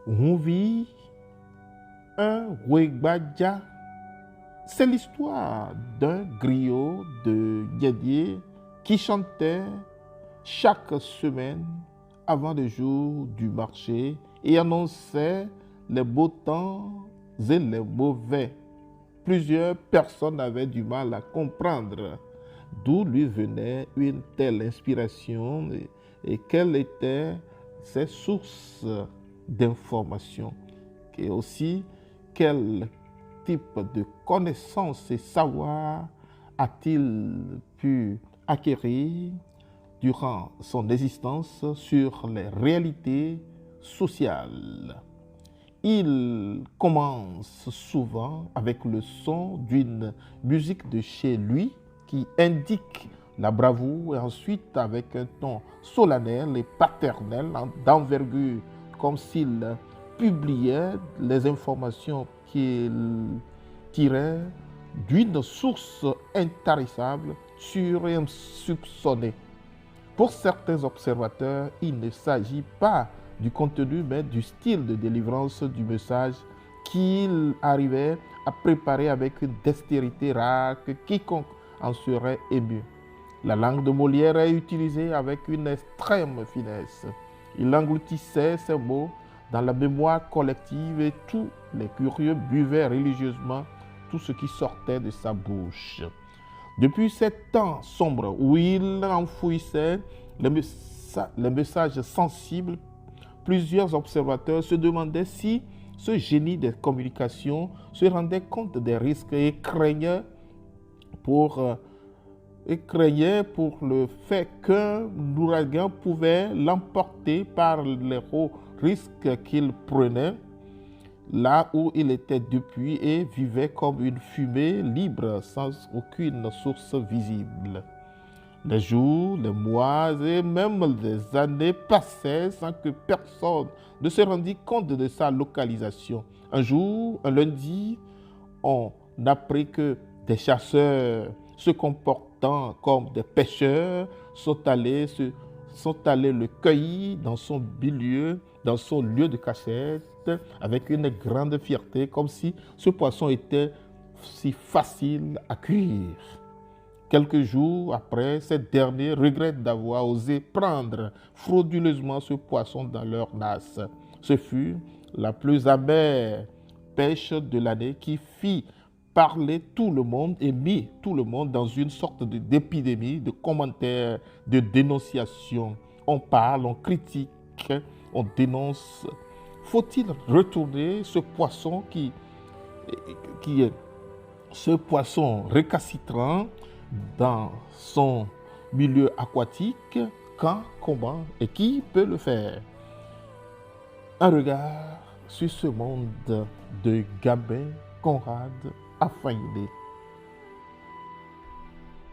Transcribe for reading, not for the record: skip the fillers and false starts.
on vit un Wegbaja. C'est l'histoire d'un griot de Guédier qui chantait chaque semaine avant le jour du marché et annonçait les beaux temps et les mauvais. Plusieurs personnes avaient du mal à comprendre d'où lui venait une telle inspiration et quelles étaient ses sources d'information. Et aussi, quel type de connaissances et savoirs a-t-il pu acquérir durant son existence sur les réalités sociales. Il commence souvent avec le son d'une musique de chez lui qui indique la bravoure et ensuite avec un ton solennel et paternel d'envergure comme s'il publiait les informations qu'il tirait d'une source intarissable, sûre et insoupçonnée. Pour certains observateurs, il ne s'agit pas du contenu, mais du style de délivrance du message qu'il arrivait à préparer avec une dextérité rare que quiconque en serait ému. La langue de Molière est utilisée avec une extrême finesse. Il engloutissait ces mots dans la mémoire collective et tous les curieux buvaient religieusement tout ce qui sortait de sa bouche. Depuis ces temps sombres où il enfouissait les messages sensibles, plusieurs observateurs se demandaient si ce génie des communications se rendait compte des risques et craignait pour le fait qu'un ouragan pouvait l'emporter par les hauts risques qu'il prenait là où il était depuis et vivait comme une fumée libre sans aucune source visible. Les jours, les mois et même les années passaient sans que personne ne se rendît compte de sa localisation. Un jour, un lundi, on apprit que des chasseurs se comportant comme des pêcheurs sont allés le cueillir dans son milieu, dans son lieu de cachette, avec une grande fierté, comme si ce poisson était si facile à cuire. Quelques jours après, ces derniers regrettent d'avoir osé prendre frauduleusement ce poisson dans leur nasse. Ce fut la plus amère pêche de l'année qui fit parler tout le monde et mit tout le monde dans une sorte d'épidémie de commentaires, de dénonciations. On parle, on critique, on dénonce. Faut-il retourner ce poisson ce poisson récalcitrant dans son milieu aquatique? Quand, comment et qui peut le faire? Un regard sur ce monde de Gabin Conrad Affaïdé.